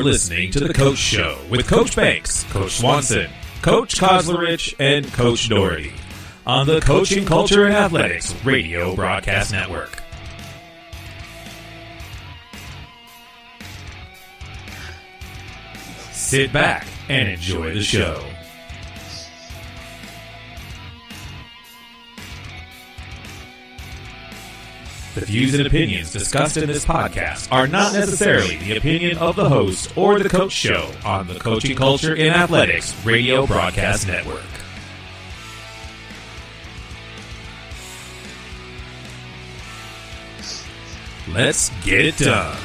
listening to The Coach Show with Coach Banks, Coach Swanson, Coach Kozlerich, and Coach Doherty on the Coaching Culture and Athletics Radio Broadcast Network. Sit back and enjoy the show. The views and opinions discussed in this podcast are not necessarily the opinion of the host or the Coach Show on the Coaching Culture in Athletics Radio Broadcast Network. Let's get it done.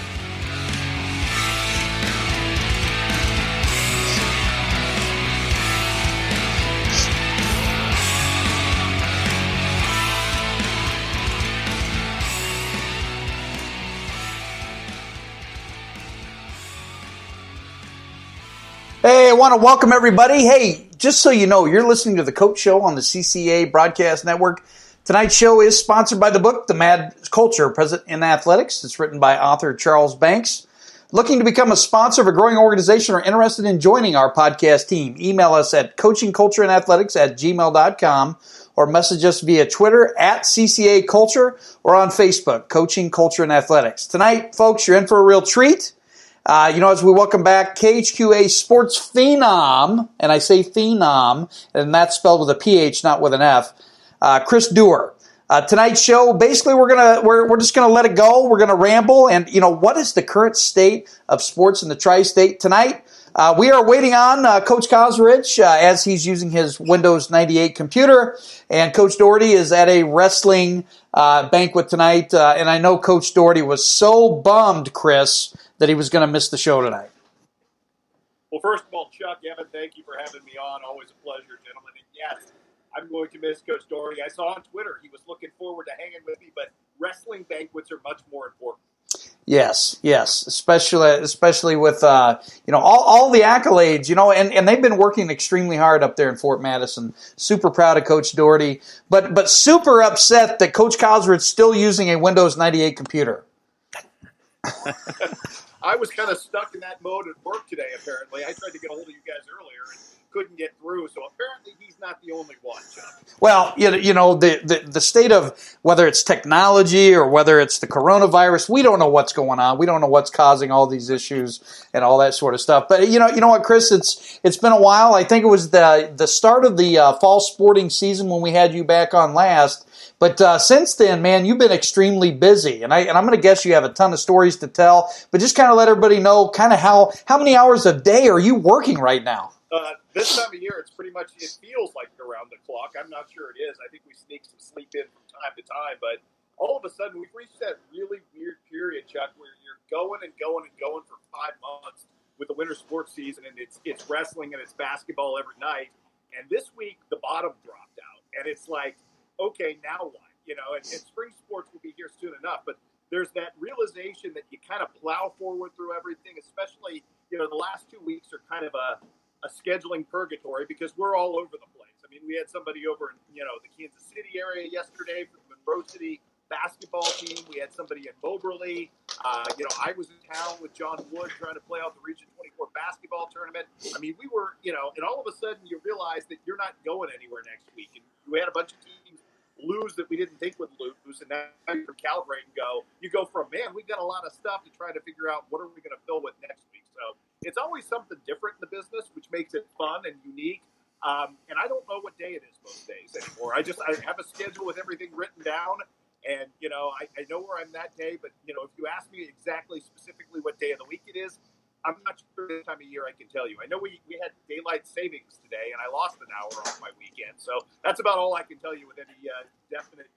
Hey, I want to welcome everybody. Hey, just so you know, you're listening to the Coach Show on the CCA Broadcast Network. Tonight's show is sponsored by the book, The Mad Culture, Present in Athletics. It's written by author Charles Banks. Looking to become a sponsor of a growing organization or interested in joining our podcast team? Email us at coachingcultureinathletics@gmail.com or message us via Twitter at CCA Culture or on Facebook, Coaching Culture and Athletics. Tonight, folks, you're in for a real treat. As we welcome back KHQA Sports Phenom, and I say Phenom, and that's spelled with a PH, not with an F, Chris Duerr. Tonight's show, basically we're just gonna let it go. We're gonna ramble, and what is the current state of sports in the tri-state tonight? We are waiting on Coach Kozlerich as he's using his Windows 98 computer, and Coach Doherty is at a wrestling banquet tonight. And I know Coach Doherty was so bummed, Chris, that he was going to miss the show tonight. Well, first of all, Chuck, Evan, thank you for having me on. Always a pleasure, gentlemen. And yes, I'm going to miss Coach Doherty. I saw on Twitter he was looking forward to hanging with me, but wrestling banquets are much more important. Yes, especially with all the accolades, and they've been working extremely hard up there in Fort Madison. Super proud of Coach Doherty, but super upset that Coach Kozlerich is still using a Windows 98 computer. I was kind of stuck in that mode at work today, apparently. I tried to get a hold of you guys earlier and couldn't get through, so apparently he's not the only one, Chuck. Well, the state of whether it's technology or whether it's the coronavirus, we don't know what's going on. We don't know what's causing all these issues and all that sort of stuff. But you know what, Chris? It's been a while. I think it was the start of the fall sporting season when we had you back on last. But since then, man, you've been extremely busy, and I'm going to guess you have a ton of stories to tell. But just kind of let everybody know kind of how many hours a day are you working right now? This time of year, it feels like around the clock. I'm not sure it is. I think we sneak some sleep in from time to time, but all of a sudden we've reached that really weird period, Chuck, where you're going and going and going for 5 months with the winter sports season, and it's wrestling and it's basketball every night. And this week, the bottom dropped out, and it's like, okay, now what? And spring sports will be here soon enough, but there's that realization that you kind of plow forward through everything, especially, the last 2 weeks are kind of a scheduling purgatory because we're all over the place. I mean, we had somebody over in, the Kansas City area yesterday for the Monroe City basketball team. We had somebody in Moberly. I was in town with John Wood trying to play out the Region 24 basketball tournament. I mean, we were, and all of a sudden you realize that you're not going anywhere next week. And you had a bunch of teams lose that we didn't think would lose, and now you calibrate and go. You go from, man, we've got a lot of stuff to try to figure out what are we going to fill with next week. So it's always something different in the business, which makes it fun and unique. And I don't know what day it is most days anymore. I have a schedule with everything written down, and I know where I'm that day. But if you ask me exactly specifically what day of the week it is, I'm not sure this time of year I can tell you. I know we had daylight savings today, and I lost an hour off my weekend. So that's about all I can tell you with any definite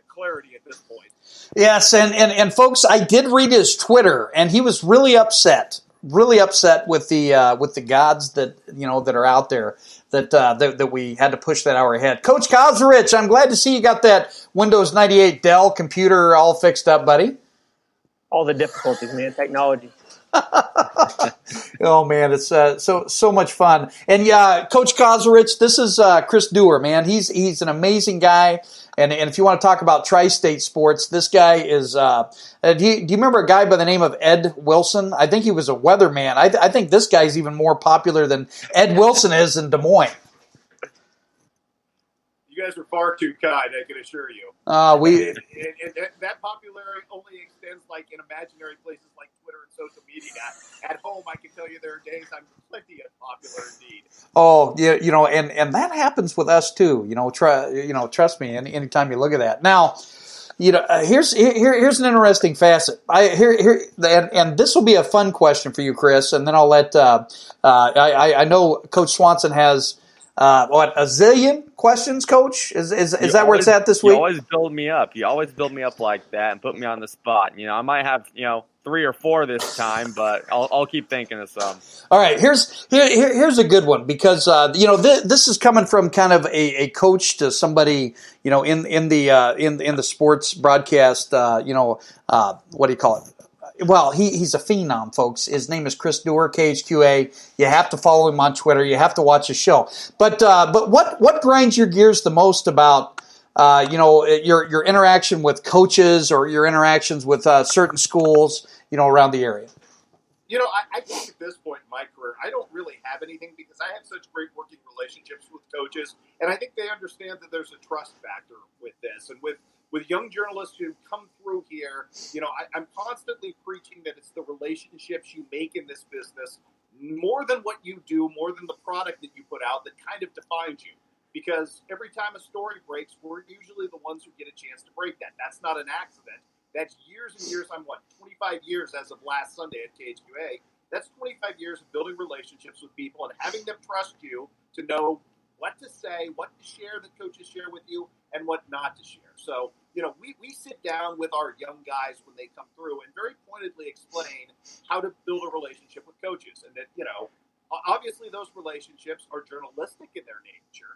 clarity at this point. Yes, and folks, I did read his Twitter, and he was really upset with the gods that that are out there that we had to push that hour ahead. Coach Kozlerich, I'm glad to see you got that Windows 98 Dell computer all fixed up, buddy. All the difficulties, man, technology. Oh man, it's so much fun. And yeah, Coach Kozerich, this is Chris Duerr, man. He's an amazing guy. And if you want to talk about tri-state sports, this guy is. Do you remember a guy by the name of Ed Wilson? I think he was a weatherman. I think this guy's even more popular than Ed Wilson is in Des Moines. You guys are far too kind, I can assure you. And that popularity only extends like in imaginary places like Twitter and social media. At home, I can tell you there are days I'm plenty unpopular indeed. Oh, yeah, and that happens with us too. Trust me. Anytime you look at that. Now, here's an interesting facet. And this will be a fun question for you, Chris. And then I'll let. I know Coach Swanson has. A zillion questions, Coach? Is that where it's at this week? You always build me up. You always build me up like that and put me on the spot. I might have 3 or 4 this time, but I'll keep thinking of some. All right, here's a good one because this is coming from kind of a coach to somebody in the sports broadcast. What do you call it? Well, he's a phenom, folks. His name is Chris Duerr, KHQA. You have to follow him on Twitter. You have to watch his show. But what grinds your gears the most about your interaction with coaches or your interactions with certain schools around the area? I think at this point in my career, I don't really have anything because I have such great working relationships with coaches, and I think they understand that there's a trust factor with this. And with young journalists who come through here, I'm constantly preaching that it's the relationships you make in this business more than what you do, more than the product that you put out that kind of defines you. Because every time a story breaks, we're usually the ones who get a chance to break that. That's not an accident. That's years and years. I'm 25 years as of last Sunday at KHQA. That's 25 years of building relationships with people and having them trust you to know what to say, what to share that coaches share with you, and what not to share. So, we sit down with our young guys when they come through and very pointedly explain how to build a relationship with coaches. And that, obviously those relationships are journalistic in their nature,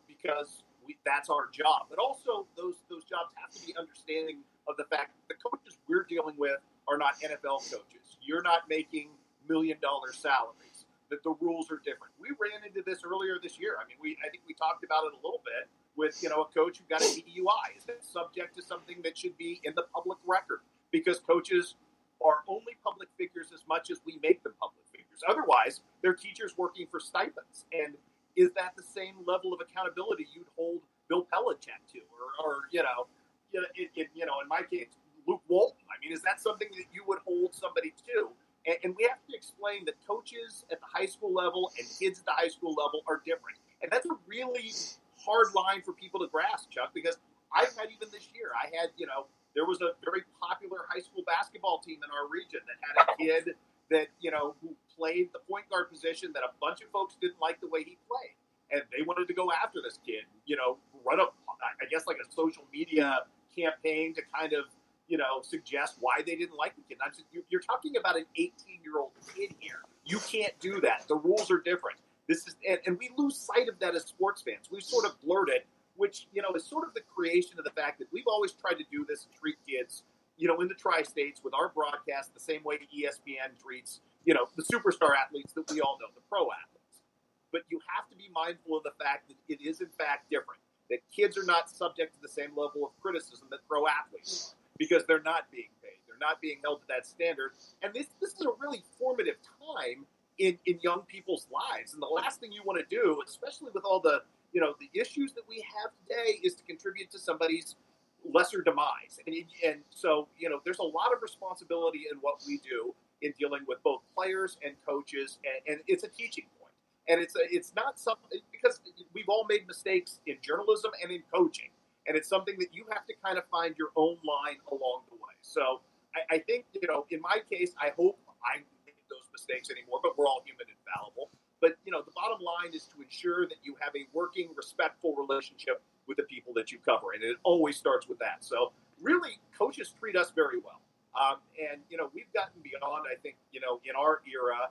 because that's our job. But also those jobs have to be understanding of the fact that the coaches we're dealing with are not NFL coaches. You're not making $1 million salaries. That the rules are different. We ran into this earlier this year. I think we talked about it a little bit with, a coach who got a DUI. Is that subject to something that should be in the public record? Because coaches are only public figures as much as we make them public figures. Otherwise, they're teachers working for stipends. And is that the same level of accountability you'd hold Bill Belichick to, or in my case, Luke Walton? Is that something that you would hold somebody to? And we have to explain that coaches at the high school level and kids at the high school level are different. And that's a really hard line for people to grasp, Chuck, because I've had even this year, there was a very popular high school basketball team in our region that had a kid that, who played the point guard position that a bunch of folks didn't like the way he played. And they wanted to go after this kid, run up, I guess, like a social media campaign to kind of, suggest why they didn't like the kid. You're talking about an 18-year-old kid here. You can't do that. The rules are different. And we lose sight of that as sports fans. We sort of blurred it, which, is sort of the creation of the fact that we've always tried to do this and treat kids, in the tri-states with our broadcast the same way ESPN treats, the superstar athletes that we all know, the pro athletes. But you have to be mindful of the fact that it is, in fact, different, that kids are not subject to the same level of criticism that pro athletes are. Because they're not being paid. They're not being held to that standard. And this is a really formative time in young people's lives. And the last thing you want to do, especially with all the issues that we have today, is to contribute to somebody's lesser demise. And so, there's a lot of responsibility in what we do in dealing with both players and coaches. And it's a teaching point. And it's not something, because we've all made mistakes in journalism and in coaching. And it's something that you have to kind of find your own line along the way. So I think, in my case, I hope I don't make those mistakes anymore, but we're all human and fallible. But, the bottom line is to ensure that you have a working, respectful relationship with the people that you cover. And it always starts with that. So really, coaches treat us very well. And, we've gotten beyond, I think, in our era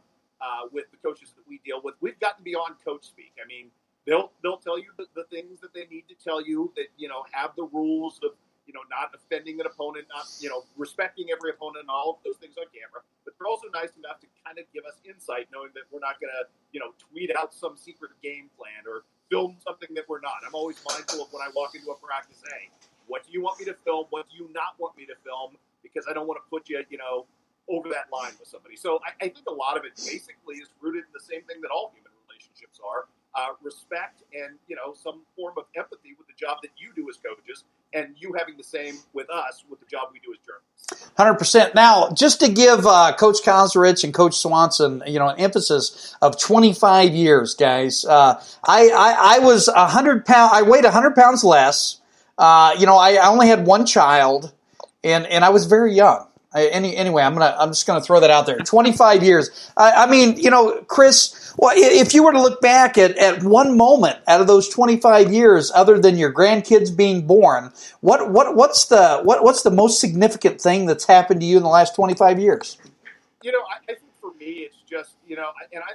with the coaches that we deal with, we've gotten beyond coach speak. They'll tell you the things that they need to tell you that, have the rules of, not offending an opponent, not, respecting every opponent and all of those things on camera. But they're also nice enough to kind of give us insight, knowing that we're not going to, tweet out some secret game plan or film something that we're not. I'm always mindful of when I walk into a practice, hey, what do you want me to film? What do you not want me to film? Because I don't want to put you, over that line with somebody. So I think a lot of it basically is rooted in the same thing that all human relationships are. Respect and, some form of empathy with the job that you do as coaches, and you having the same with us with the job we do as journalists. 100%. Now, just to give Coach Kosrich and Coach Swanson, an emphasis of 25 years, guys. I was 100 pounds. I weighed 100 pounds less. I only had one child, and I was very young. Anyway, I'm just gonna throw that out there. 25 years. Chris. Well, if you were to look back at one moment out of those 25 years, other than your grandkids being born, what's the most significant thing that's happened to you in the last 25 years? I think for me, it's just,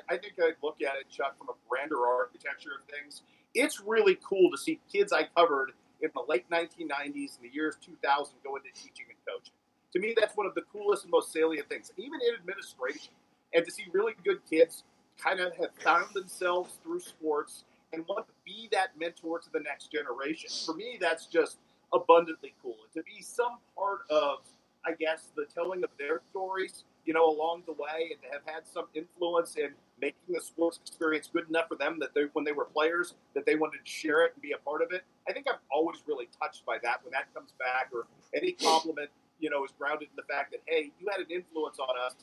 I think I look at it, Chuck, from a grander architecture of things. It's really cool to see kids I covered in the late 1990s and the years 2000 go into teaching and coaching. To me, that's one of the coolest and most salient things, even in administration. And to see really good kids kind of have found themselves through sports and want to be that mentor to the next generation. For me, that's just abundantly cool. And to be some part of, I guess, the telling of their stories, along the way, and to have had some influence in making the sports experience good enough for them that when they were players, that they wanted to share it and be a part of it. I think I'm always really touched by that when that comes back, or any compliment, is grounded in the fact that, hey, you had an influence on us.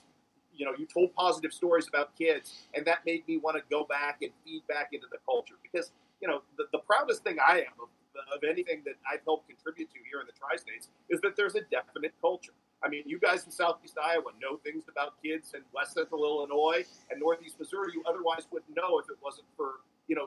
You told positive stories about kids, and that made me want to go back and feed back into the culture. Because, the proudest thing I am of anything that I've helped contribute to here in the Tri-States is that there's a definite culture. I mean, you guys in Southeast Iowa know things about kids in West Central Illinois and Northeast Missouri you otherwise wouldn't know if it wasn't for,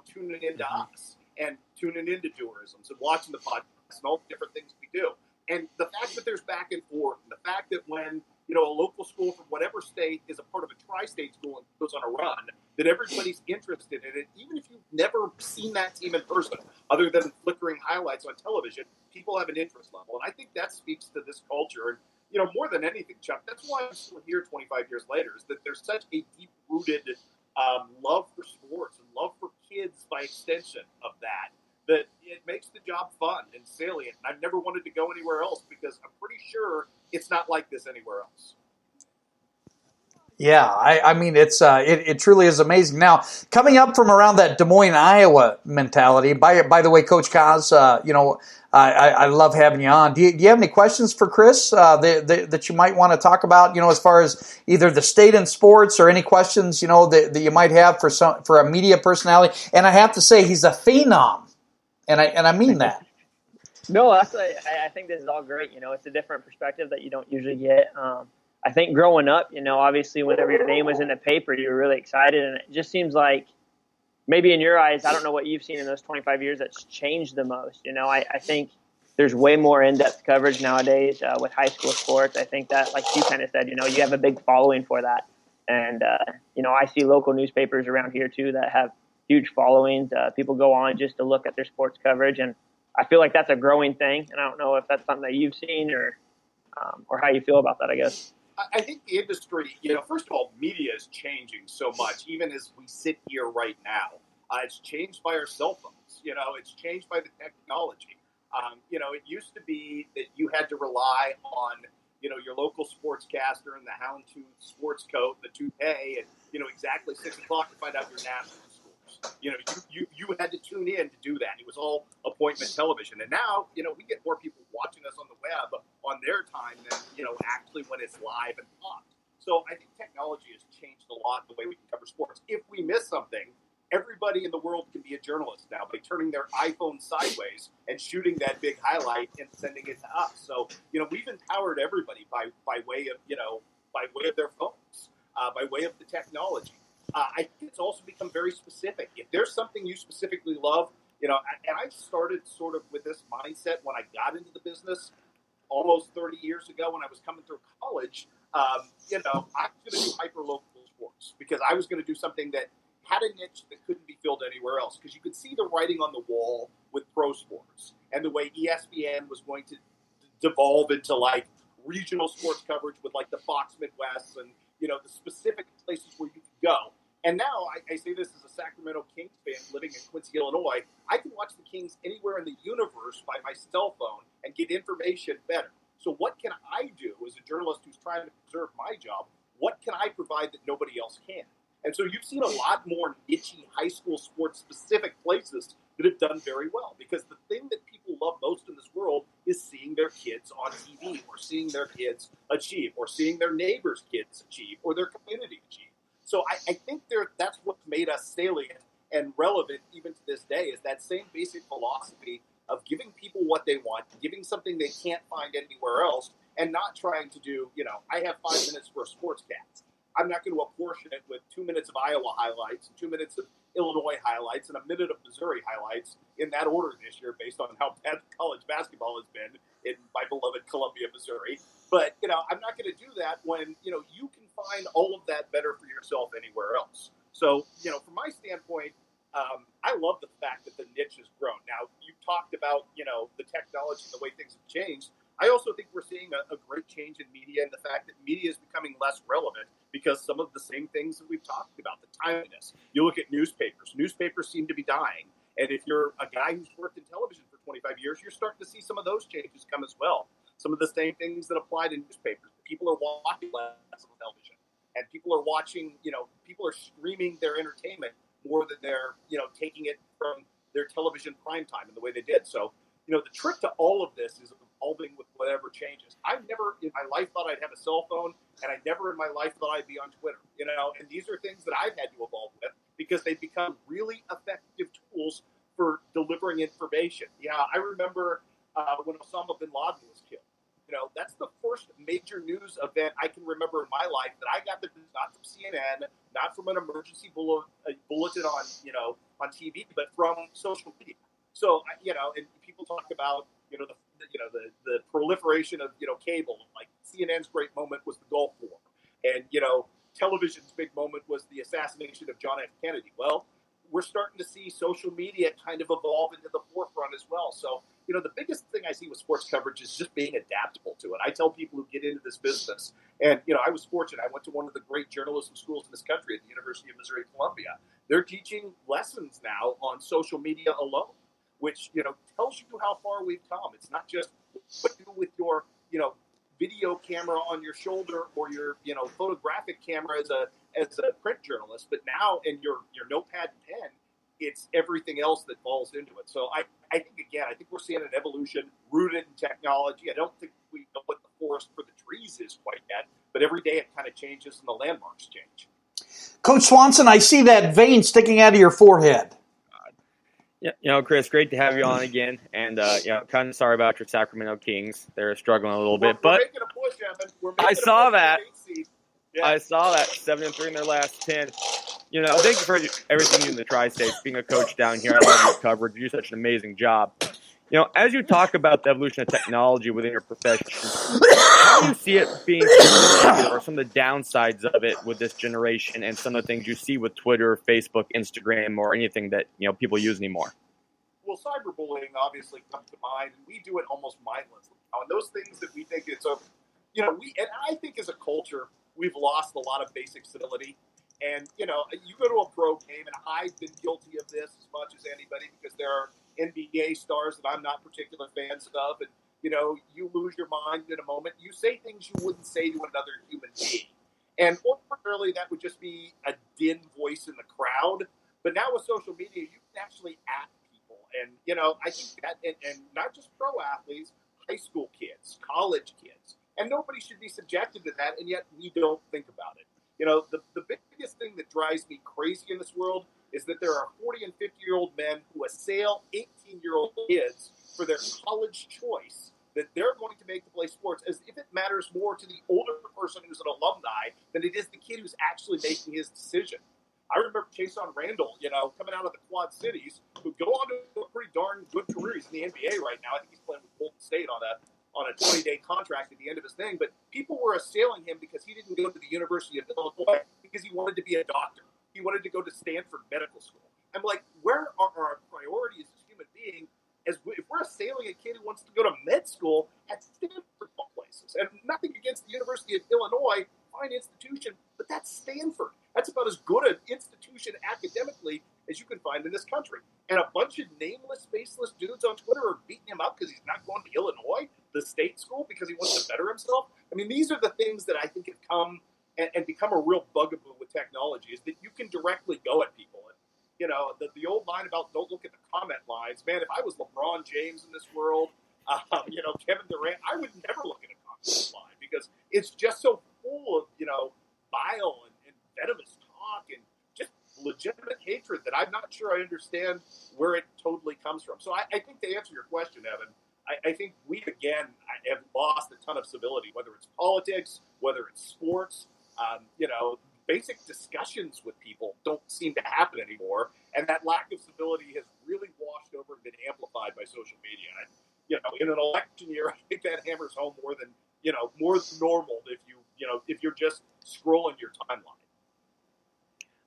tuning into us and tuning into Duerrisms and watching the podcast and all the different things we do. And the fact that there's back and forth, and the fact that when, a local school from whatever state is a part of a tri-state school and goes on a run, that everybody's interested in it, even if you've never seen that team in person, other than flickering highlights on television, people have an interest level. And I think that speaks to this culture. And, more than anything, Chuck, that's why I'm still here 25 years later, is that there's such a deep-rooted love for sports and love for kids by extension of that it makes the job fun and salient. And I've never wanted to go anywhere else because I'm pretty sure it's not like this anywhere else. Yeah, I mean, it truly is amazing. Now, coming up from around that Des Moines, Iowa mentality, by the way, Coach Kos, I love having you on. Do you have any questions for Chris that you might want to talk about, as far as either the state in sports or any questions, that you might have for a media personality? And I have to say, he's a phenom. And I mean that. No, I think this is all great. It's a different perspective that you don't usually get. I think growing up, obviously whenever your name was in the paper, you were really excited. And it just seems like maybe in your eyes, I don't know what you've seen in those 25 years that's changed the most. I think there's way more in-depth coverage nowadays with high school sports. I think that, like you kind of said, you have a big following for that. And, I see local newspapers around here too that have huge followings. People go on just to look at their sports coverage, and I feel like that's a growing thing. And I don't know if that's something that you've seen or how you feel about that, I guess. I think the industry, first of all, media is changing so much, even as we sit here right now. It's changed by our cell phones. It's changed by the technology. It used to be that you had to rely on, your local sportscaster in the houndtooth sports coat, the toupee, and, exactly 6 o'clock to find out your national scores. You had to tune in to do that. It was all appointment television. And now, we get more people watching us on the web on their time than, actually when it's live and hot. So I think technology has changed a lot the way we can cover sports. If we miss something, everybody in the world can be a journalist now by turning their iPhone sideways and shooting that big highlight and sending it to us. So, we've empowered everybody by way of, by way of their phones, by way of the technology. I think it's also become very specific. If there's something you specifically love, and I started sort of with this mindset when I got into the business almost 30 years ago when I was coming through college. I was going to do hyper-local sports because I was going to do something that had a niche that couldn't be filled anywhere else, because you could see the writing on the wall with pro sports and the way ESPN was going to devolve into like regional sports coverage with like the Fox Midwest and, you know, the specific places where you can go. And now I say this as a Sacramento Kings fan living in Quincy, Illinois. I can watch the Kings anywhere in the universe by my cell phone and get information better. So what can I do as a journalist who's trying to preserve my job? What can I provide that nobody else can? And so you've seen a lot more niche-y high school sports-specific places that have done very well, because the thing that people love most in this world is seeing their kids on TV, or seeing their kids achieve, or seeing their neighbors' kids achieve, or their community achieve. So I think that's what's made us salient and relevant even to this day, is that same basic philosophy of giving people what they want, giving something they can't find anywhere else, and not trying to do, you know, I have 5 minutes for a sportscast. I'm not going to apportion it with 2 minutes of Iowa highlights, 2 minutes of Illinois highlights, and a minute of Missouri highlights in that order this year based on how bad college basketball has been in my beloved Columbia, Missouri. But, you know, I'm not going to do that when, you know, you can find all of that better for yourself anywhere else. So, you know, from my standpoint, I love the fact that the niche has grown. Now, you talked about, you know, the technology and the way things have changed. I also think we're seeing a great change in media, and the fact that media is becoming less relevant because some of the same things that we've talked about, the timeliness. You look at newspapers. Newspapers seem to be dying. And if you're a guy who's worked in television for 25 years, you're starting to see some of those changes come as well. Some of the same things that apply to newspapers. People are watching less on television. And people are watching, you know, people are streaming their entertainment more than they're, you know, taking it from their television prime time in the way they did. So, you know, the trick to all of this is evolving with whatever changes. I've never in my life thought I'd have a cell phone, and I never in my life thought I'd be on Twitter, you know, and these are things that I've had to evolve with because they've become really effective tools for delivering information. Yeah, I remember when Osama bin Laden was killed. You know, that's the first major news event I can remember in my life that I got the news not from CNN, not from an emergency bulletin on, you know, on TV, but from social media. So, you know, and people talk about, you know, the proliferation of, you know, cable. Like CNN's great moment was the Gulf War, and, you know, television's big moment was the assassination of John F. Kennedy. Well, we're starting to see social media kind of evolve into the forefront as well. So, you know, the biggest thing I see with sports coverage is just being adaptable to it. I tell people who get into this business, and, you know, I was fortunate. I went to one of the great journalism schools in this country at the University of Missouri, Columbia. They're teaching lessons now on social media alone, which, you know, tells you how far we've come. It's not just what you do with your, you know, video camera on your shoulder or your, you know, photographic camera as a print journalist, but now in your notepad and pen, it's everything else that falls into it. So I think we're seeing an evolution rooted in technology. I don't think we know what the forest for the trees is quite yet, but every day it kind of changes and the landmarks change. Coach Swanson, I see that vein sticking out of your forehead. Yeah, you know, Chris, great to have you on again. And, you know, kind of sorry about your Sacramento Kings. They're struggling a little bit. But we're making a push, Evan. I saw that. Yeah. I saw that 7-3 in their last 10. You know, thank you for everything you do in the Tri-States. Being a coach down here, I love your coverage. You do such an amazing job. You know, as you talk about the evolution of technology within your profession, how do you see it being or some of the downsides of it with this generation and some of the things you see with Twitter, Facebook, Instagram, or anything that, you know, people use anymore? Well, cyberbullying obviously comes to mind. We do it almost mindlessly. And those things that we think it's a, you know, and I think as a culture, we've lost a lot of basic civility. And, you know, you go to a pro game, and I've been guilty of this as much as anybody because there are NBA stars that I'm not particular fans of. And, you know, you lose your mind in a moment. You say things you wouldn't say to another human being. And ordinarily, that would just be a din voice in the crowd. But now with social media, you can actually at people. And, you know, I think that, and not just pro athletes, high school kids, college kids. And nobody should be subjected to that, and yet we don't think about it. You know, the biggest thing that drives me crazy in this world is that there are 40 and 50-year-old men who assail 18-year-old kids for their college choice that they're going to make to play sports, as if it matters more to the older person who's an alumni than it is the kid who's actually making his decision. I remember Chason Randall, you know, coming out of the Quad Cities, who go on to a pretty darn good career. He's in the NBA right now. I think he's playing with Golden State on a 20-day contract at the end of his thing. But people were assailing him because he didn't go to the University of Illinois because he wanted to be a doctor. He wanted to go to Stanford Medical School. I'm like, where are our priorities as human beings if we're assailing a kid who wants to go to med school at Stanford places, and nothing against the University of Illinois, fine institution, but that's Stanford. That's about as good an institution academically as you can find in this country. And a bunch of nameless, faceless dudes on Twitter are beating him up because he's not going to Illinois, the state school, because he wants to better himself. I mean, these are the things that I think have come and become a real bugaboo with technology, is that you can directly go at people. And, you know, the old line about don't look at the comment lines. Man, if I was LeBron James in this world, Kevin Durant, I would never look at a comment line because it's just so full of, bile and venomous talk and just legitimate hatred that I'm not sure I understand where it totally comes from. So I think to answer your question, Evan, I think we, again, have lost a ton of civility, whether it's politics, whether it's sports. Basic discussions with people don't seem to happen anymore. And that lack of civility has really washed over and been amplified by social media. And, in an election year, I think that hammers home more than normal if you're just scrolling your timeline.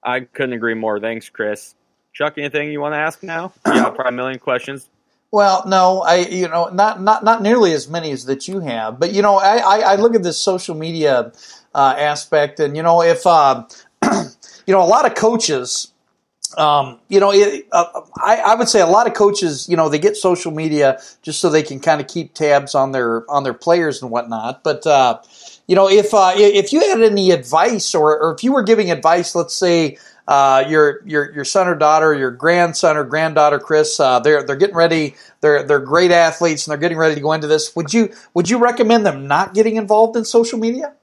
I couldn't agree more. Thanks, Chris. Chuck, anything you want to ask now? Yeah, probably a million questions. Well, no, not nearly as many as that you have, but I look at this social media aspect, and if a lot of coaches, I would say a lot of coaches, they get social media just so they can kind of keep tabs on their players and whatnot. But if you had any advice, or if you were giving advice, let's say your son or daughter, your grandson or granddaughter, Chris, they're getting ready. They're great athletes and they're getting ready to go into this. Would you recommend them not getting involved in social media?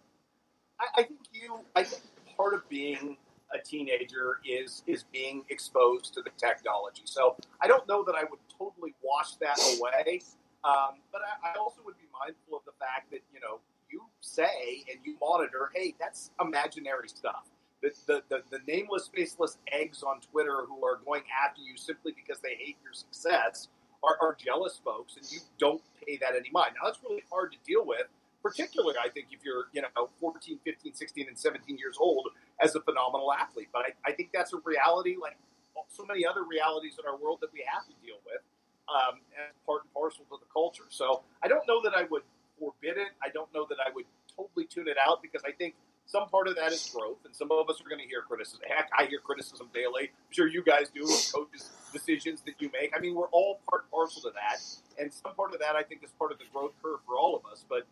I think part of being a teenager is being exposed to the technology. So I don't know that I would totally wash that away, but I also would be mindful of the fact that you say and you monitor, hey, that's imaginary stuff. The nameless, faceless eggs on Twitter who are going after you simply because they hate your success are jealous folks, and you don't pay that any mind. Now, that's really hard to deal with, particularly, I think, if you're 14, 15, 16, and 17 years old as a phenomenal athlete. But I think that's a reality, like so many other realities in our world, that we have to deal with as part and parcel to the culture. So I don't know that I would forbid it. I don't know that I would totally tune it out, because I think some part of that is growth, and some of us are going to hear criticism. Heck, I hear criticism daily. I'm sure you guys do, of coaches' decisions that you make. I mean, we're all part and parcel to that, and some part of that, I think, is part of the growth curve for all of us. But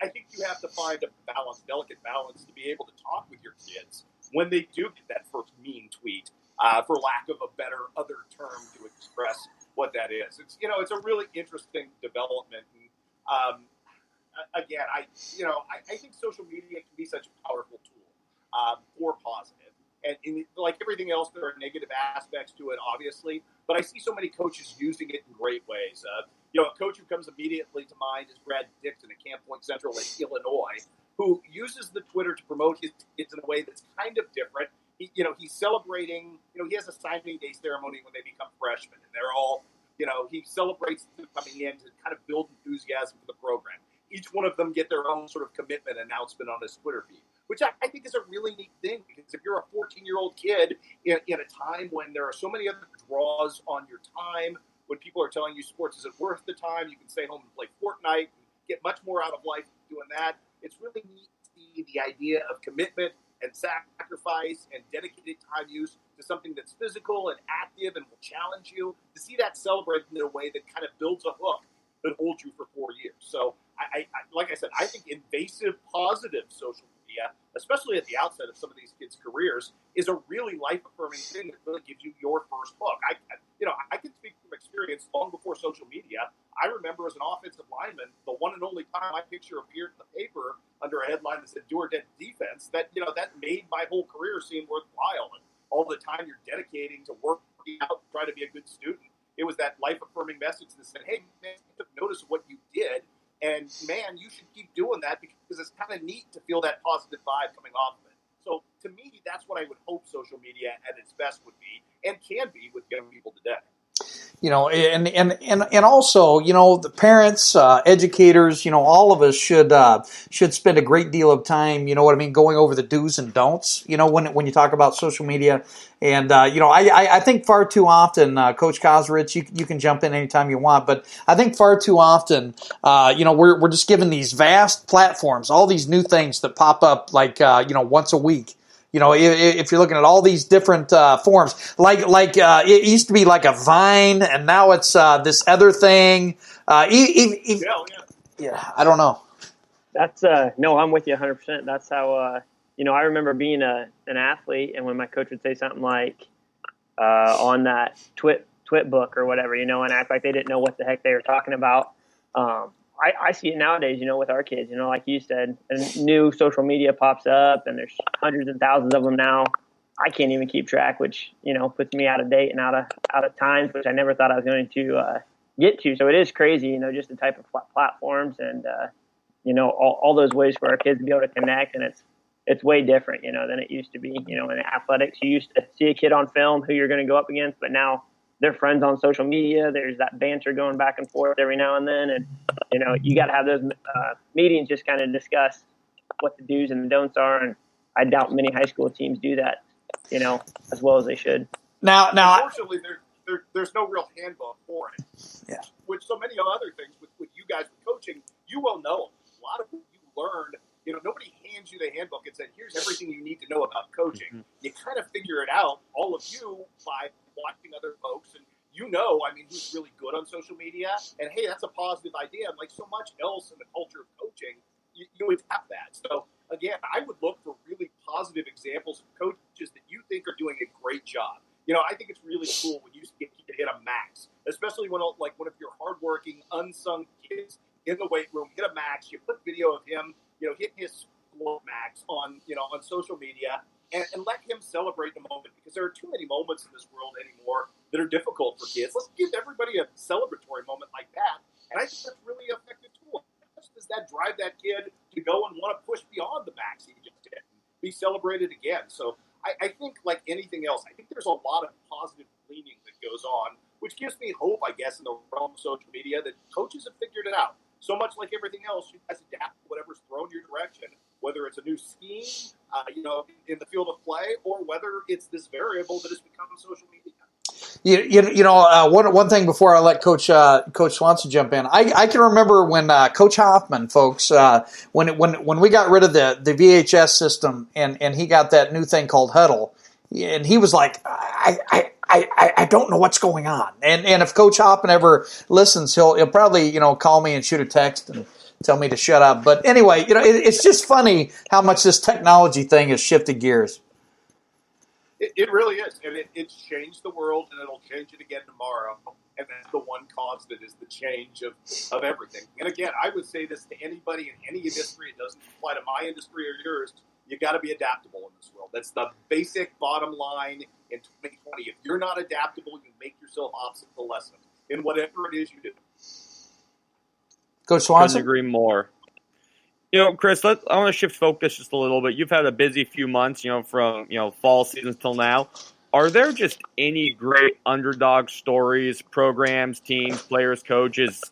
I think you have to find a balance, delicate balance, to be able to talk with your kids when they do get that first mean tweet, for lack of a better other term to express what that is. It's a really interesting development. And, again, I think social media can be such a powerful tool for positive. And like everything else, there are negative aspects to it, obviously. But I see so many coaches using it in great ways. A coach who comes immediately to mind is Brad Dixon at Camp Point Central in Illinois, who uses the Twitter to promote his kids in a way that's kind of different. He's celebrating. He has a signing day ceremony when they become freshmen, and they're all. He celebrates them coming in to kind of build enthusiasm for the program. Each one of them get their own sort of commitment announcement on his Twitter feed, which I think is a really neat thing, because if you're a 14-year-old kid in a time when there are so many other draws on your time, when people are telling you sports isn't worth the time, you can stay home and play Fortnite and get much more out of life doing that. It's really neat to see the idea of commitment and sacrifice and dedicated time use to something that's physical and active and will challenge you. To see that celebrated in a way that kind of builds a hook that holds you for 4 years. So I like I said, I think invasive, positive social media, especially at the outset of some of these kids' careers, is a really life-affirming thing that really gives you your first hook. I can speak from experience long before social media. I remember as an offensive lineman, the one and only time my picture appeared in the paper under a headline that said "Duerr dead defense," that made my whole career seem worthwhile. And all the time you're dedicating to working out, trying to be a good student, it was that life-affirming message that said, "Hey, man, I took notice of what you did. And, man, you should keep doing that, because it's kind of neat to feel that positive vibe coming off of it." So, to me, that's what I would hope social media at its best would be and can be with young people today. And also, the parents, educators, all of us should spend a great deal of time, going over the do's and don'ts, when you talk about social media. And, I think far too often, Coach Kosrich, you can jump in anytime you want, but I think far too often, we're just given these vast platforms, all these new things that pop up like, once a week. If you're looking at all these different forms, like it used to be like a Vine, and now it's this other thing. Yeah, I don't know. That's no, I'm with you 100%. That's how I remember being an athlete, and when my coach would say something like on that twit book or whatever, and act like they didn't know what the heck they were talking about. I see it nowadays, with our kids, like you said, and new social media pops up and there's hundreds and thousands of them now. I can't even keep track, which, puts me out of date and out of times, which I never thought I was going to get to. So it is crazy, just the type of platforms and, all those ways for our kids to be able to connect. And it's way different, than it used to be. In athletics, you used to see a kid on film who you're going to go up against, but now they're friends on social media. There's that banter going back and forth every now and then. And, you got to have those meetings just kind of discuss what the do's and the don'ts are. And I doubt many high school teams do that, as well as they should. Now, unfortunately, there's no real handbook for it. Yeah. Which so many other things with you guys with coaching, you will know a lot of what you learned. Nobody hands you the handbook and said, here's everything you need to know about coaching. Mm-hmm. You kind of figure it out, all of you, by watching other folks. And who's really good on social media. And, hey, that's a positive idea. And like so much else in the culture of coaching, you always have that. So, again, I would look for really positive examples of coaches that you think are doing a great job. I think it's really cool when you get to hit a max, especially when one of your hardworking, unsung kids in the weight room hit a max. You put video of him, hitting his squat max on social media, and let him celebrate the moment, because there are too many moments in this world anymore that are difficult for kids. Let's give everybody a celebratory moment like that, and I think that's really an effective tool. Does that drive that kid to go and want to push beyond the max he just did and be celebrated again? So I think, like anything else, I think there's a lot of positive leaning that goes on, which gives me hope, I guess, in the realm of social media, that coaches have figured it out. So much like everything else, you guys adapt to whatever's thrown your direction, whether it's a new scheme, in the field of play, or whether it's this variable that has become social media. One thing before I let Coach Swanson jump in, I can remember when Coach Hoffman, folks, when we got rid of the VHS system and he got that new thing called Huddle, and he was like, I don't know what's going on. And if Coach Hoffman ever listens, he'll probably call me and shoot a text and tell me to shut up. But anyway, it's just funny how much this technology thing has shifted gears. It really is, and it's changed the world, and it'll change it again tomorrow. And that's the one constant, is the change of everything. And again, I would say this to anybody in any industry. It doesn't apply to my industry or yours. You got to be adaptable in this world. That's the basic bottom line in 2020. If you're not adaptable, you make yourself obsolescent in whatever it is you do. Coach Swanson? Couldn't agree more. Chris, I want to shift focus just a little bit. You've had a busy few months, from, fall seasons till now. Are there just any great underdog stories, programs, teams, players, coaches,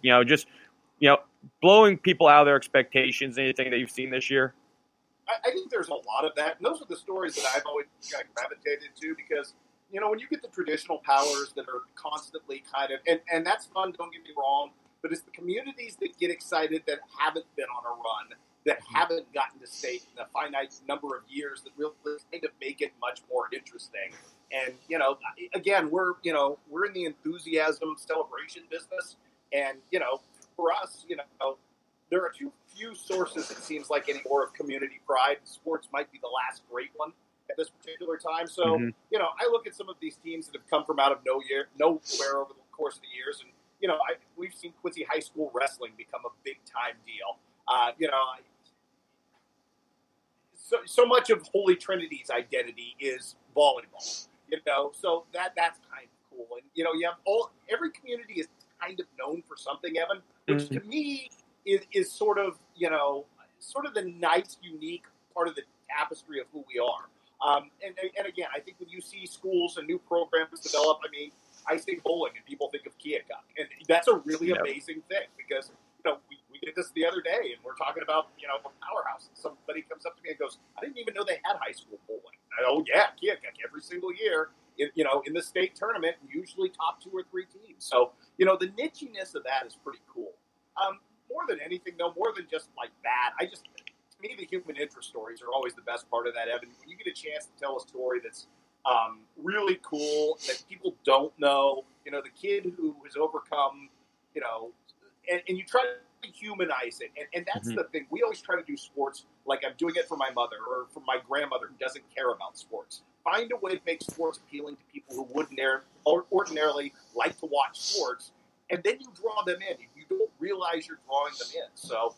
blowing people out of their expectations, anything that you've seen this year? I think there's a lot of that. And those are the stories that I've always kind of gravitated to, because, when you get the traditional powers that are constantly kind of, and that's fun, don't get me wrong, but it's the communities that get excited that haven't been on a run, that haven't gotten to state in a finite number of years, that really kind of make it much more interesting. And, again, we're in the enthusiasm celebration business. And, for us, there are too few sources, it seems like, anymore, of community pride. Sports might be the last great one at this particular time. So, I look at some of these teams that have come from out of nowhere over the course of the years, and, we've seen Quincy High School wrestling become a big-time deal. So much of Holy Trinity's identity is volleyball, so that's kind of cool. And, you have every community is kind of known for something, Evan, which to me is sort of the nice, unique part of the tapestry of who we are. And again, I think when you see schools and new programs develop, I say bowling and people think of Keokuk. And that's a really amazing thing because, we did this the other day and we're talking about, a powerhouse. And somebody comes up to me and goes, I didn't even know they had high school bowling. Keokuk every single year, in the state tournament, usually top 2 or 3 teams. So, the nichiness of that is pretty cool. More than anything, though, more than just like that, to me, the human interest stories are always the best part of that, Evan. When you get a chance to tell a story that's really cool, that people don't know, the kid who has overcome, and you try to humanize it. And that's the thing. We always try to do sports like I'm doing it for my mother or for my grandmother who doesn't care about sports. Find a way to make sports appealing to people who wouldn't ordinarily like to watch sports, and then you draw them in. You don't realize you're drawing them in. So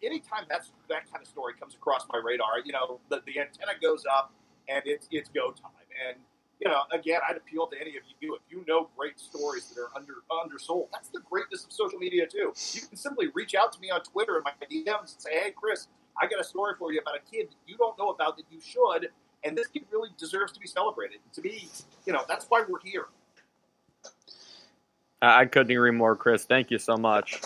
anytime that kind of story comes across my radar, the antenna goes up and it's go time. And, again, I'd appeal to any of you. If you know great stories that are undersold, that's the greatness of social media, too. You can simply reach out to me on Twitter and my DMs and say, hey, Chris, I got a story for you about a kid that you don't know about that you should, and this kid really deserves to be celebrated. To me, that's why we're here. I couldn't agree more, Chris. Thank you so much.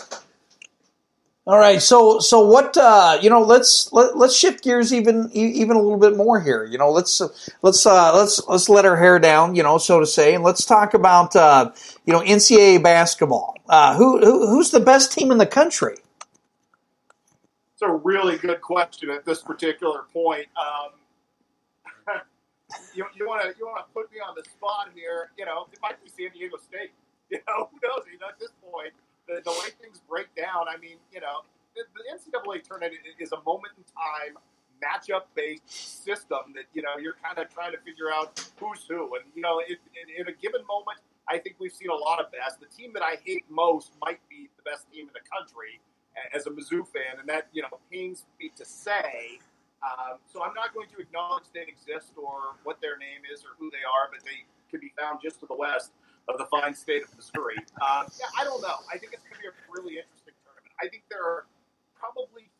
All right, so what let's shift gears even a little bit more here. Let's let our hair down, so to say, and let's talk about NCAA basketball. Who's the best team in the country? It's a really good question at this particular point. You want to put me on the spot here? It might be San Diego State. Who knows? At this point, the way things break down, the NCAA tournament is a moment in time, matchup-based system that, you're kind of trying to figure out who's who. And, in a given moment, I think we've seen a lot of best. The team that I hate most might be the best team in the country as a Mizzou fan, and that, pains me to say. So I'm not going to acknowledge they exist or what their name is or who they are, but they can be found just to the west of the fine state of Missouri. I don't know. I think it's going to be a really interesting tournament. I think there are probably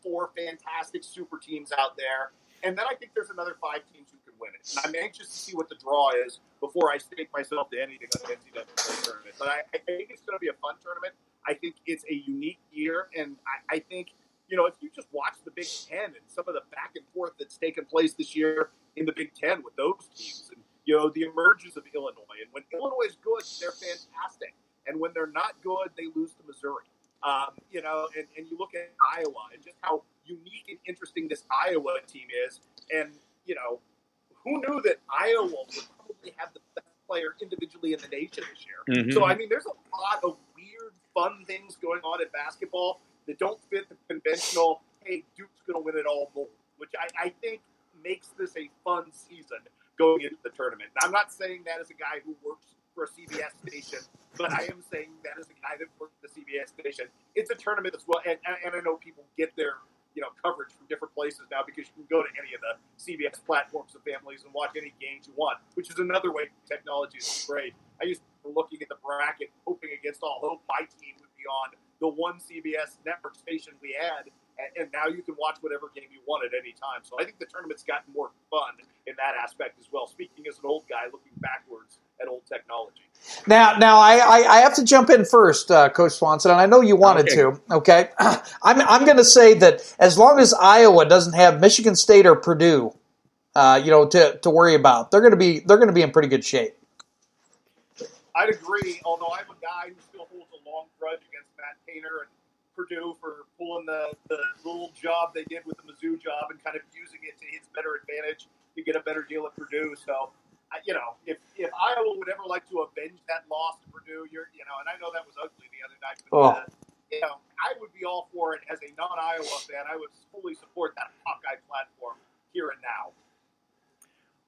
4 fantastic super teams out there. And then I think there's another 5 teams who can win it. And I'm anxious to see what the draw is before I stake myself to anything on the NCAA tournament. But I think it's going to be a fun tournament. I think it's a unique year. And I think, if you just watch the Big Ten and some of the back and forth that's taken place this year in the Big Ten with those teams, and the emergence of Illinois. And when Illinois is good, they're fantastic. And when they're not good, they lose to Missouri. And you look at Iowa and just how unique and interesting this Iowa team is. And, who knew that Iowa would probably have the best player individually in the nation this year? Mm-hmm. So, there's a lot of weird, fun things going on in basketball that don't fit the conventional, hey, Duke's going to win it all mold, which I think makes this a fun season going into the tournament. Now, I'm not saying that as a guy who works for a CBS station, but I am saying that as a guy that works for the CBS station. It's a tournament as well, and I know people get their coverage from different places now because you can go to any of the CBS platforms of families and watch any games you want, which is another way technology is great. I used to be looking at the bracket, hoping against all hope my team would be on the one CBS network station we had, and now you can watch whatever game you want at any time. So I think the tournament's gotten more fun in that aspect as well. Speaking as an old guy looking backwards at old technology. Now I have to jump in first, Coach Swanson, and I know you wanted to. Okay, I'm going to say that as long as Iowa doesn't have Michigan State or Purdue, to worry about, they're going to be in pretty good shape. I'd agree. Although I'm a guy who still holds a long grudge against Matt Painter and Purdue for pulling the little job they did with the Mizzou job and kind of using it to his better advantage to get a better deal at Purdue. So, if Iowa would ever like to avenge that loss to Purdue, and I know that was ugly the other night, but I would be all for it as a non-Iowa fan. I would fully support that Hawkeye platform here and now.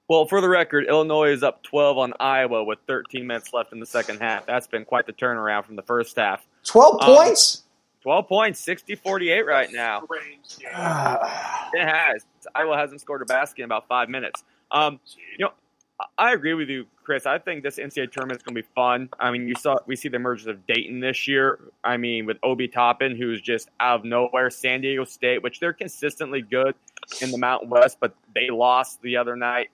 Well, for the record, Illinois is up 12 on Iowa with 13 minutes left in the second half. That's been quite the turnaround from the first half. 12 points? 12 points, 60-48 right now. It has. Iowa hasn't scored a basket in about 5 minutes. I agree with you, Chris. I think this NCAA tournament is going to be fun. We see the emergence of Dayton this year. With Obi Toppin, who's just out of nowhere. San Diego State, which they're consistently good in the Mountain West, but they lost the other night.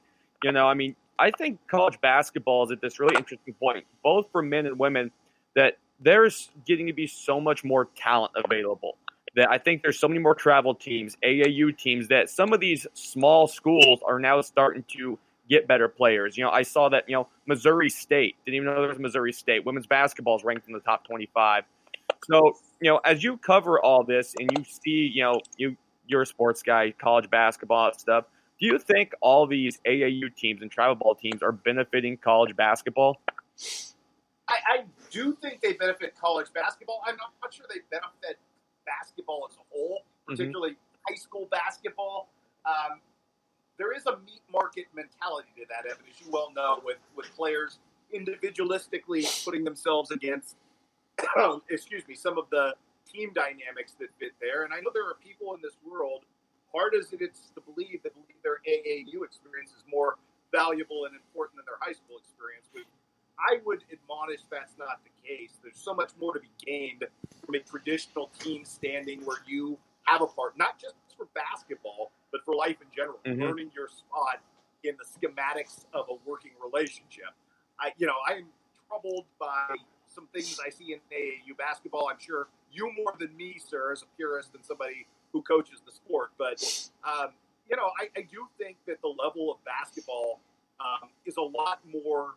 I think college basketball is at this really interesting point, both for men and women, that there's getting to be so much more talent available. That I think there's so many more travel teams, AAU teams, that some of these small schools are now starting to get better players. I saw that, Missouri State, didn't even know there was Missouri State. Women's basketball is ranked in the top 25. So, as you cover all this and you see, you're a sports guy, college basketball and stuff, do you think all these AAU teams and travel ball teams are benefiting college basketball? I do think they benefit college basketball. I'm not sure they benefit basketball as a whole, particularly high school basketball. There is a meat market mentality to that, Evan, as you well know, with players individualistically putting themselves against, some of the team dynamics that fit there. And I know there are people in this world, hard as it is to believe, that believe their AAU experience is more valuable and important than their high school experience. But I would admonish that's not the case. There's so much more to be gained from a traditional team standing where you have a part, not just for basketball, but for life in general, learning your spot in the schematics of a working relationship. I am troubled by some things I see in AAU basketball. I'm sure you more than me, sir, as a purist and somebody who coaches the sport. But, I do think that the level of basketball is a lot more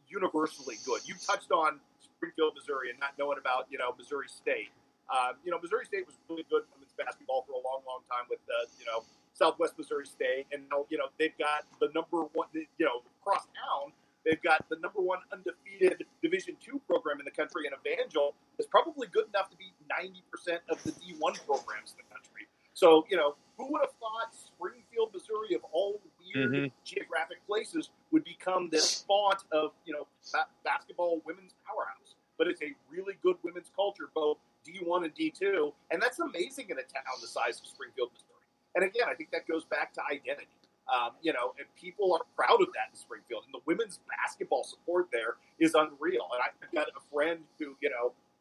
universally good. You touched on Springfield, Missouri, and not knowing about, Missouri State. Missouri State was really good women's basketball for a long, long time with, Southwest Missouri State. And, they've got the number one, across town, they've got the number one undefeated Division II program in the country. And Evangel is probably good enough to beat 90% of the D1 programs in the country. So, who would have thought Springfield, Missouri, of all weird geographic places, would become this font of, basketball women's powerhouse? But it's a really good women's culture, both D1 and D2. And that's amazing in a town the size of Springfield, Missouri. And again, I think that goes back to identity. And people are proud of that in Springfield. And the women's basketball support there is unreal. And I've got a friend who,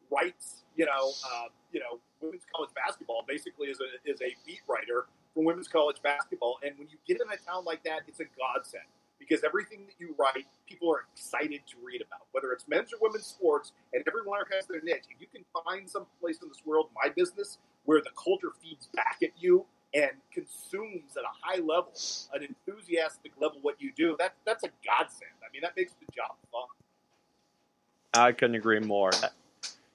writes, women's college basketball, basically is a beat writer for women's college basketball. And when you get in a town like that, it's a godsend. Because everything that you write, people are excited to read about, whether it's men's or women's sports, and everyone has their niche. If you can find some place in this world, my business, where the culture feeds back at you and consumes at a high level, an enthusiastic level, what you do, that's a godsend. I mean, that makes the job fun. I couldn't agree more.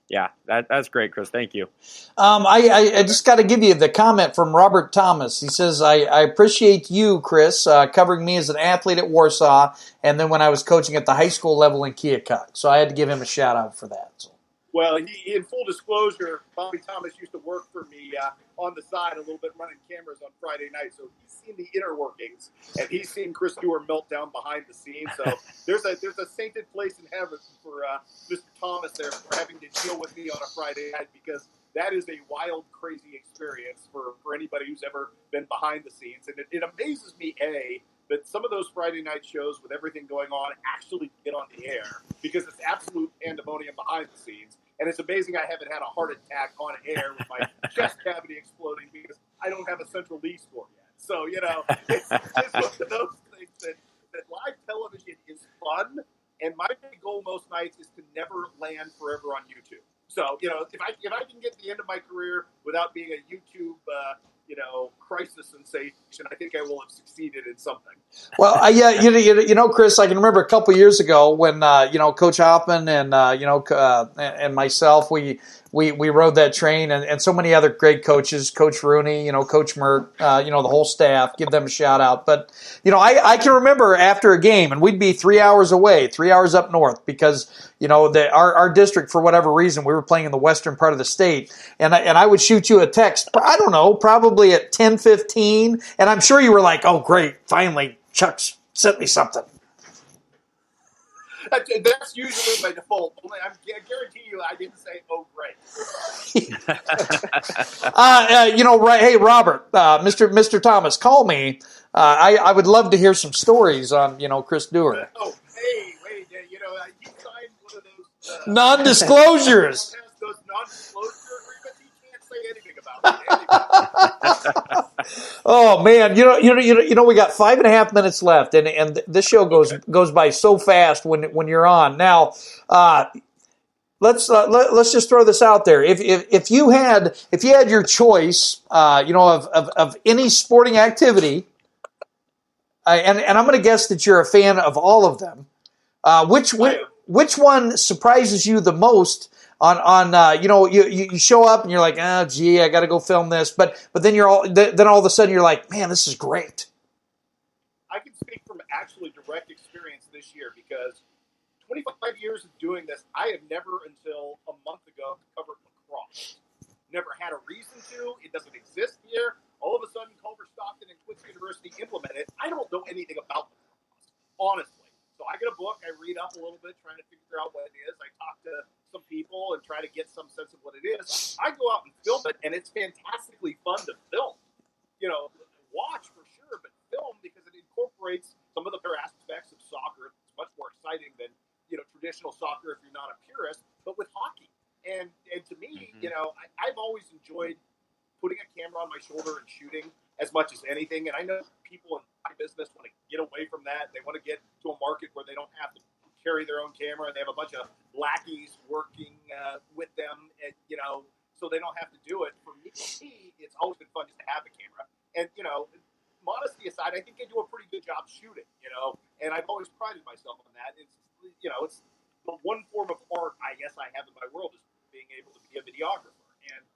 Yeah, that's great, Chris. Thank you. I just got to give you the comment from Robert Thomas. He says, I appreciate you, Chris, covering me as an athlete at Warsaw, and then when I was coaching at the high school level in Keokuk. So I had to give him a shout-out for that. So. Well, he, in full disclosure, Bobby Thomas used to work for me on the side a little bit, running cameras on Friday night. So he's seen the inner workings, and he's seen Chris Duerr melt down behind the scenes. So there's a sainted place in heaven for Mr. Thomas there for having to deal with me on a Friday night, because that is a wild, crazy experience for anybody who's ever been behind the scenes. And it amazes me, that some of those Friday night shows with everything going on actually get on the air, because it's absolute pandemonium behind the scenes. And it's amazing I haven't had a heart attack on air with my chest cavity exploding because I don't have a central lead score yet. So, it's one of those things that live television is fun. And my big goal most nights is to never land forever on YouTube. So, if I can get to the end of my career without being a YouTube, crisis sensation, I think I will have succeeded in something. Well, Chris, I can remember a couple of years ago when, Coach Hoffman and, and myself, we rode that train, and so many other great coaches, Coach Rooney, Coach Mert, the whole staff, give them a shout out. But, I can remember after a game, and we'd be 3 hours away, 3 hours up north, because, our district, for whatever reason, we were playing in the western part of the state, and I would shoot you a text, I don't know, probably at 10:15, and I'm sure you were like, oh, great, finally, Chuck's sent me something. That's usually my default. I guarantee you I didn't say, oh, great. Right? Hey, Robert, Mr. Thomas, call me. I would love to hear some stories on, Chris Duerr. Oh, hey, wait, you signed one of those... non-disclosures. Those non-disclosure agreements, you can't say anything about Oh man, we got 5.5 minutes left, and this show goes by so fast when you're on. Now, let's just throw this out there. If you had your choice, of any sporting activity, and I'm going to guess that you're a fan of all of them. Which one surprises you the most? You show up and you're like, oh gee, I got to go film this, but then then all of a sudden you're like, man, this is great. I can speak from actually direct experience this year because 25 years of doing this, I have never until a month ago covered lacrosse. Never had a reason to. It doesn't exist here. All of a sudden, Culver Stockton and Quincy University implement it. I don't know anything about lacrosse, honestly. So I get a book, I read up a little bit, trying to figure out what it is. I talk to some people and try to get some sense of what it is. I go out and film it, and it's fantastically fun to film. Watch for sure, but film because it incorporates some of the better aspects of soccer. It's much more exciting than traditional soccer if you're not a purist, but with hockey. And to me, I've always enjoyed putting a camera on my shoulder and shooting as much as anything. And I know people in my business want to get away from that. They want to get to a market where they don't have to carry their own camera and they have a bunch of lackeys working with them, and, so they don't have to do it. For me, it's always been fun just to have a camera. And, modesty aside, I think I do a pretty good job shooting, and I've always prided myself on that. It's the one form of art I guess I have in my world is being able to be a videographer. And,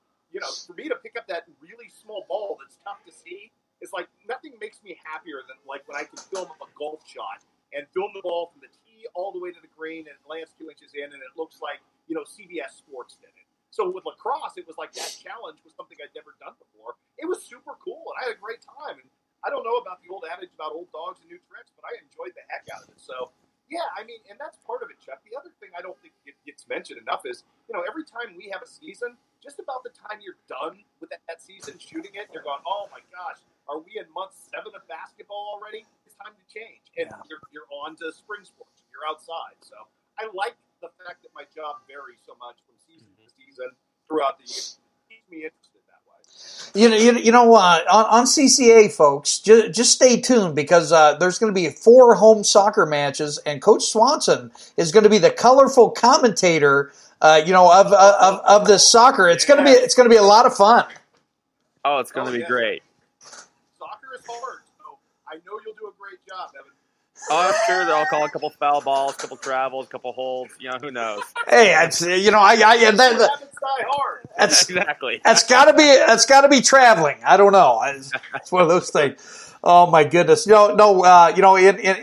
for me to pick up that really small ball that's tough to see, it's like nothing makes me happier than like when I can film a golf shot and film the ball from the tee all the way to the green and it lands 2 inches in and it looks like, CBS Sports did it. So with lacrosse, it was like that challenge was something I'd never done before. It was super cool and I had a great time. And I don't know about the old adage about old dogs and new tricks, but I enjoyed the heck out of it. So, yeah, and that's part of it, Chuck. The other thing I don't think gets mentioned enough is, every time we have a season, just about the time you're done with that season shooting it, you're going, oh my gosh, are we in month 7 of basketball already? It's time to change. And you're on to spring sports. You're outside. So I like the fact that my job varies so much from season to season throughout the year. It keeps me interested that way. On CCA, folks, just stay tuned because there's going to be 4 home soccer matches, and Coach Swanson is going to be the colorful commentator, of this soccer. It's going to be a lot of fun. Oh, it's going to be great. Soccer is hard, so I know you'll do a great job, Evan. Oh, I'm sure they'll call a couple foul balls, a couple travels, a couple holds. Who knows? Hey, that's exactly. That's got to be traveling. I don't know. It's one of those things. Oh my goodness. In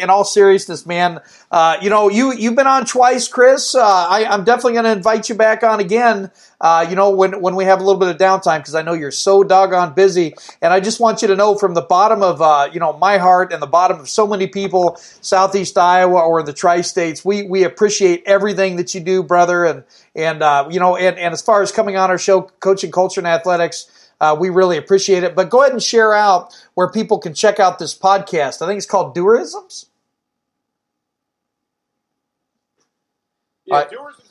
all seriousness, man, you've been on twice, Chris. I'm definitely going to invite you back on again, when we have a little bit of downtime, because I know you're so doggone busy. And I just want you to know from the bottom of, my heart and the bottom of so many people, Southeast Iowa or the Tri-States, we appreciate everything that you do, brother. And as far as coming on our show, Coaching Culture and Athletics, we really appreciate it. But go ahead and share out where people can check out this podcast. I think it's called Duerrisms. Yeah, Duerrisms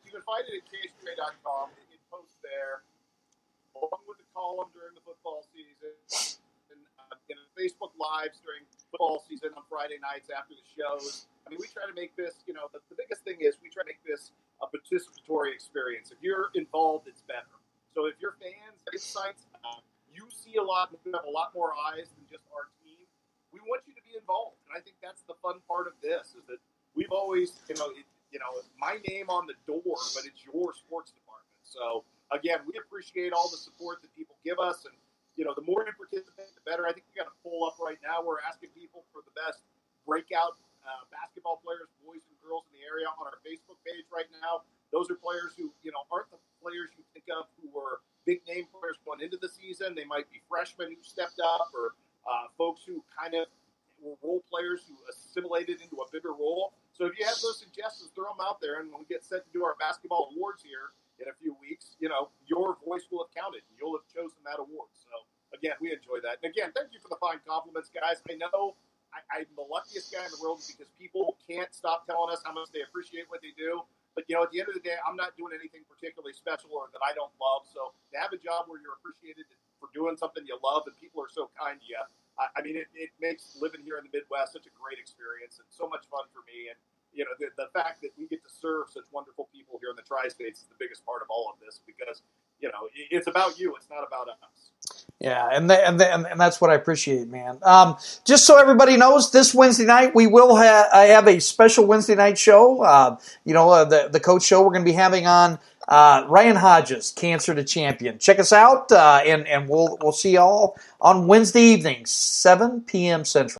you can find it at KHQA.com. It posts there, along with the column during the football season, and Facebook Lives during football season on Friday nights after the shows. I mean, we try to make this, the biggest thing is we try to make this a participatory experience. If you're involved, it's better. So if you're fans, insights, you see a lot more eyes than just our team. We want you to be involved, and I think that's the fun part of this is that we've always, my name on the door, but it's your sports department. So again, we appreciate all the support that people give us, and the more you participate, the better. I think we got a poll up right now. We're asking people for the best breakout basketball players, boys and girls in the area on our Facebook page right now. Those are players who, aren't the players you think of who were big name players going into the season. They might be freshmen who stepped up or folks who kind of were role players who assimilated into a bigger role. So if you have those suggestions, throw them out there. And when we get set to do our basketball awards here in a few weeks, your voice will have counted. And you'll have chosen that award. So again, we enjoy that. And again, thank you for the fine compliments, guys. I know I'm the luckiest guy in the world because people can't stop telling us how much they appreciate what they do. But, at the end of the day, I'm not doing anything particularly special or that I don't love. So to have a job where you're appreciated for doing something you love and people are so kind to you, it makes living here in the Midwest such a great experience and so much fun for me. And, the fact that we get to serve such wonderful people here in the Tri-States is the biggest part of all of this because, it's about you. It's not about us. Yeah, and that's what I appreciate, man. Just so everybody knows, this Wednesday night I have a special Wednesday night show. The coach show we're going to be having on Ryan Hodges, Cancer to Champion. Check us out, and we'll see y'all on Wednesday evening, 7 p.m. Central.